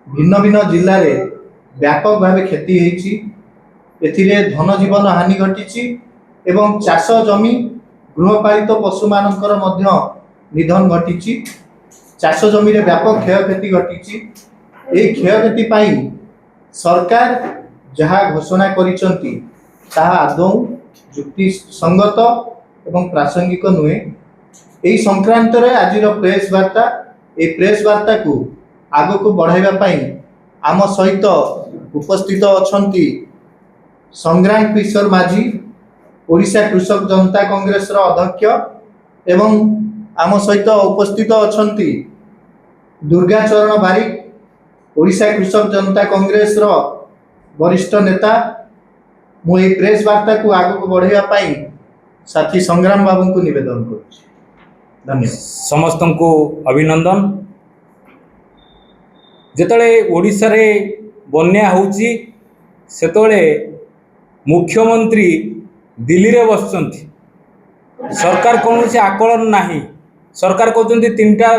भिन्न भिन्न जिले में व्यापक भाव क्षति होती धन जीवन हानि घटी एवं चाष जमी गृहपालित पशु मानकर निधन घटी चाष जमी रे व्यापक क्षयक्षति घटी क्षयक्षति सरकार जहाँ घोषणा करिसंती ताहा आदौ युक्ति संगत एवं प्रासंगिक नुहे। यही संक्रांत रे आज प्रेस वार्ता प्रेस वार्ता को आग को बढ़ाइबा आम सहित उपस्थित अछंती संग्राम किशोर माझी ओडिशा कृषक जनता कांग्रेस अध्यक्ष एवं आम सहित उपस्थित अछंती दुर्गाचरण बारिक ओडिशा कृषक जनता कांग्रेस वरिष्ठ नेता। मु प्रेस वार्ता को आग को बढ़ाइबा साथी संग्राम बाबू को निवेदन करुछि। धन्यवाद। समस्त को अभिनंदन। जेतले ओडिशा रे बन्या होउची सेतले मुख्यमंत्री दिल्ली रे बसचंती सरकार कौन से आकलन नहीं। सरकार कहते 3टा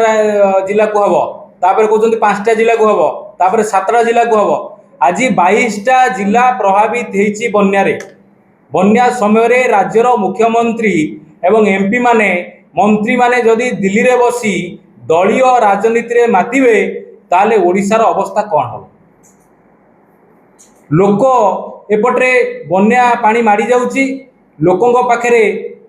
जिला को हम तापर कहते 5टा जिला को हम तापर 7टा जिला को हम आज 22टा जिला प्रभावित होती बन्यारे। बन्या समय रे राज्यर मुख्यमंत्री एवं एमपी माने मंत्री माने जदि दिल्ली रे बसी दलीय राजनीति रे मातिबे ताले ओडिशार अवस्था कौन हम। लोक एपटे बन्या पानी माड़ी जाउची लोकों पाखे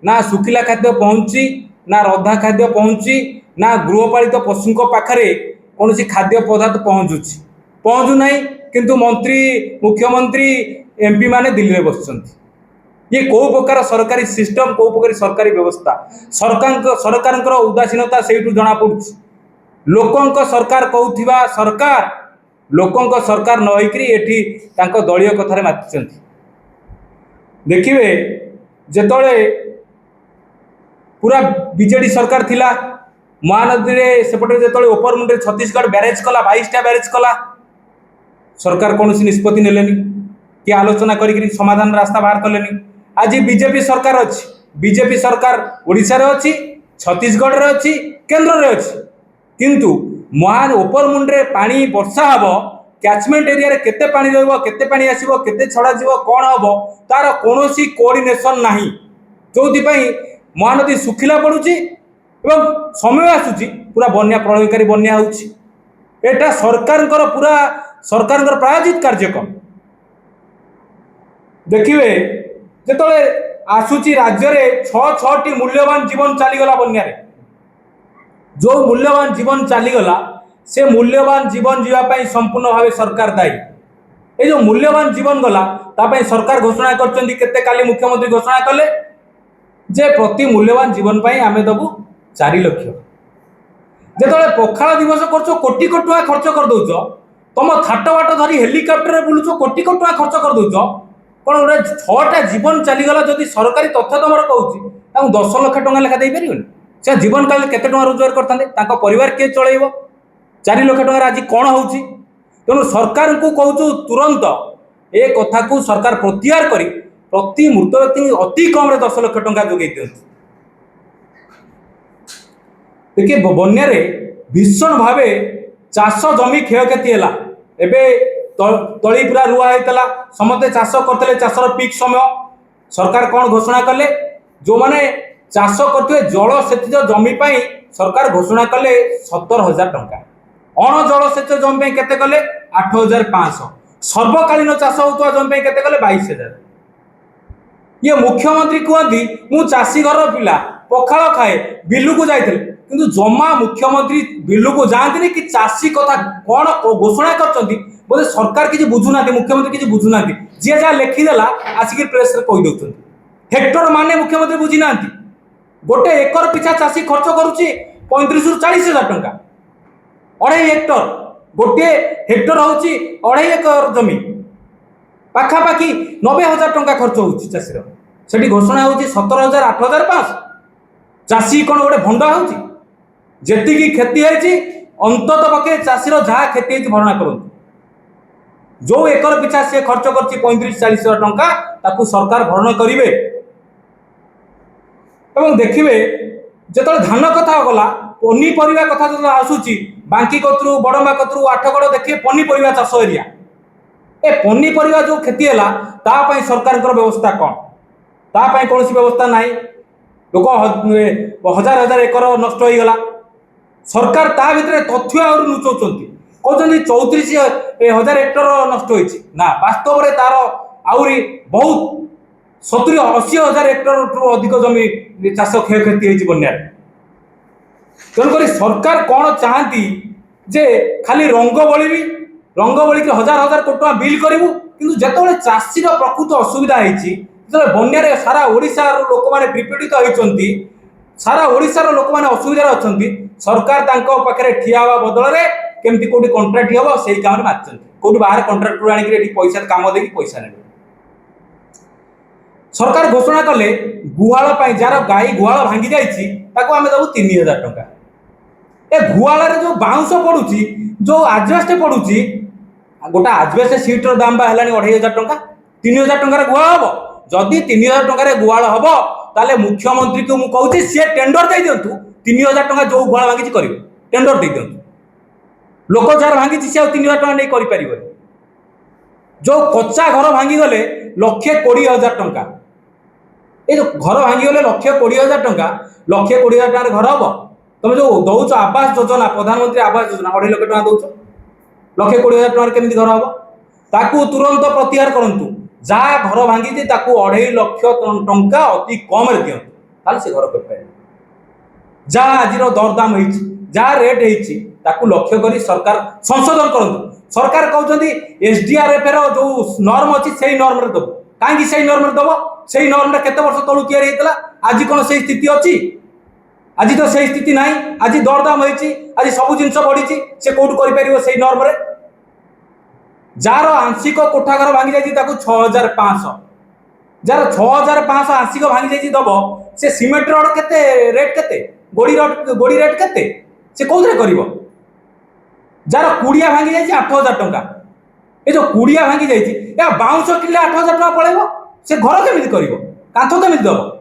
ना सुखिला खाद्य पहुँची ना रधा खाद्य पहुँची ना गृहपालित पशु पाखे कौन सी खाद्य पदार्थ पहुँचू ना किंतु मंत्री मुख्यमंत्री एमपी माने दिल्ली में बसुँच। ये कौ प्रकार सरकारी सिस्टम कौ प्रकार सरकारी व्यवस्था सरकार उदासीनता से जना पड़ी। लोकों सरकार कहूथिबा सरकार लोकों सरकार न होइकरी एठी तांको दलीय कथारे मातिचंती। देखिए जेतले पूरा बीजेडी सरकार थिला महानदी रे सेपटे जेतले ओपर मुंडे छत्तीसगढ़ बैरेज कला 22टा बैरेज कला सरकार कौन सी निष्पत्ति नेलेनी कि आलोचना करी समाधान रास्ता बाहर कलेनी। आज बीजेपी सरकार अच्छी बीजेपी सरकार ओडिशा रे अच्छी छत्तीसगढ़ रे अच्छी केंद्र रे अच्छी किंतु महान ओपर मुंडे पानी वर्षा हम कैचमेंट एरिया रे केते पानी रहबो केते पानी आसीबो केते छड़ा जीवो कौन हम तार कोनोसी कोऑर्डिनेशन नाही जोथि पई महानदी सुखिला पड़ुची एवं समय आसुची पूरा बन्या प्रलयकारी बन्या होउची। एटा सरकारଙ୍କର पूरा सरकारଙ୍କର प्रायोजित कार्यक्रम। देखिए जेतले आसुची राज्य रे 6टी मूल्यवान जीवन चलीगला बन्या रे जो मूल्यवान जीवन चलीगला से मूल्यवान जीवन जीवाई संपूर्ण भाव सरकार दायी। ये जो मूल्यवान जीवन गला तापाई सरकार घोषणा करचंदी केते काली मुख्यमंत्री घोषणा कले जे प्रति मूल्यवान जीवन पाई आमे दबु 4 लाख। जेतले पखाळ दिवस करछो कोटी कोटी टका खर्च कर दउछो तुम थाट बाट धरी हेलिकॉप्टर बुलुछो कोटी कोटी टका खर्च कर दउछो कोन गोटे 6टा जीवन चलीगला जदि सरकारी तथ्य तुमर कहूची 10 लाख टका लेखा दे परिबनी से जीवन काल केते टका रोजगार करथांते तांको परिवार के चलेइबो 4 लाख टका आज कौन होउची। तेणु सरकार को कहूँ तुरंत ए कथा को सरकार प्रत्याहार करी प्रति मृत व्यक्ति अति कम 10 लाख टका जोगे दियंती। देखिए बन्या रे भीषण भावे चाष जमी क्षयक्षति है। एबे तली पूरा रुआ होता समस्ते चाष करते चाषर पीक समय सरकार कौन घोषणा कले जो माने चाष करते जलसेचित जमी पाई सरकार घोषणा कले 70,000 टंका अण जलसेचित जमी केते कले 8,500 सर्वकालीन चाष होता जमी केते कले 22,000। ये मुख्यमंत्री कहती मु चाषी घर पिला पखाल खाए बिलू को जाइए किंतु जमा मुख्यमंत्री बिलू को जाती कि चाषी कथा कौन घोषणा कर बोले सरकार किसी बुझुना मुख्यमंत्री किसी बुझुना जी जहाँ लिखिदेला आसिक प्रेस कही दौरान हेक्टर माने मुख्यमंत्री बुझी ना गोटे एकर पिछा चाषी खर्च करुच्ची 35,000 ରୁ 40,000 टंका 2.5 हेक्टर गोटे हेक्टर हूँ 2.5 एकर जमी पाखापाखि 90,000 टंका खर्च होची चाषीर सेठी घोषणा होची 17,000 8,500 चाषी कौन गोटे भंडा होची जेतिकी क्षति है अंतत पक्षे चाषीर जहाँ क्षति है भरणा करते जो एकर पिछा से खर्च कर 35,000-40,000 टंका ताकू सरकार भरण करेंगे। देखिए जो धान कथा गला पनीपरिया कथा जो आसूची बांकी कतरू बड़मा कतरू आठगड़ देखिए पनीपरिया चाष एरिया ए पनीपरिया जो क्षति है सरकार व्यवस्था कौन तापाई कौन व्यवस्था ना लोक हजार हजार एकर नष्ट हो गला सरकार ता भितर तथ्य आहुरी लुचाउछंती कहते 34,000 हेक्टर नष्ट होइछि ना वास्तव में तार आहुरी बहुत 70-80,000 हेक्टर अधिक जमी चाष क्षयक्षति होइछि बन्या तेणुक सरकार कौन चाहती जे खाली रंग बड़ी के हजार हजार कोटी टका बिल करूँ किंतु जिते चाषीर प्रकृत असुविधा होती बन्या सारा ओडिशार लोक मैंने विपीड़ित होती सारा ओडिशार लोक मैंने असुविधा अच्छा सरकार पाखे ठिया हवा बदल में केमती कौटी कंट्राक्ट हम से काम मार्च कौट बाहर कंट्राक्टर आनिक पैसा काम दे पैसा ने सरकार घोषणा कले गुहाल जार गाई गुहाल भांगी जाइए आम दबू 3,000 टंका ए गुहाल जो बाउंश पड़ुची जो आजबेस्ट पड़ुची गोटे आजबेस्ट सीट्र दाम बा 2,500 टंका 3,000 टंकार गुहाल हम जदि 3,000 टंकार गुहाल हम ताले मुख्यमंत्री को मुझे सी टेंडर दे दिंतु 3,000 टंका जो गुहाल भांगी कर टेंडर दे दिंतु लोक जार भांगी सी 3,000 टंका नहीं कर जो कच्चा घर भांगी गले 1,20,000 टंका ये जो घर भांगी गले 1,20,000 टंका 1,20,000 टंकार घर हम तुम जो दौच आवास योजना प्रधानमंत्री आवास योजना 2.5 लाख टका दौच 1,20,000 टंकार केमी घर हम ताकू तुरंत प्रत्याहार करंतु जहाँ घर भांगी 2.5 लाख टंका अति कम दिंतु से घर कर जहाँ आज दरदाम जहाँ रेट होती लक्ष्य कर सरकार संशोधन करंतु सरकार कहते SDRF जो नॉर्म अच्छी से नॉर्म रे दब कहीं से नॉर्म रे दब से नॉर्म केते वर्ष तलू या आज कौन से स्थिति अच्छी आज तो से स्थिति ना आज दरदाम होती आज सब जिन बढ़ी से कौट कर नॉर्म रे जार आंशिक कोठाघर भांगी जाइए 6,500 जार 6,500 आंशिक भांगी जाइए दब से सीमेंट रड केते रेट केते गोड़ी रेट केते से कौन कर जार कुड़िया भांगी जाइए 8,000 टंका ये जो कुड़िया भांगी जाइए बाउंश किले 8,000 टंका पड़ेगा से घर केमी कर कांथ केमी दब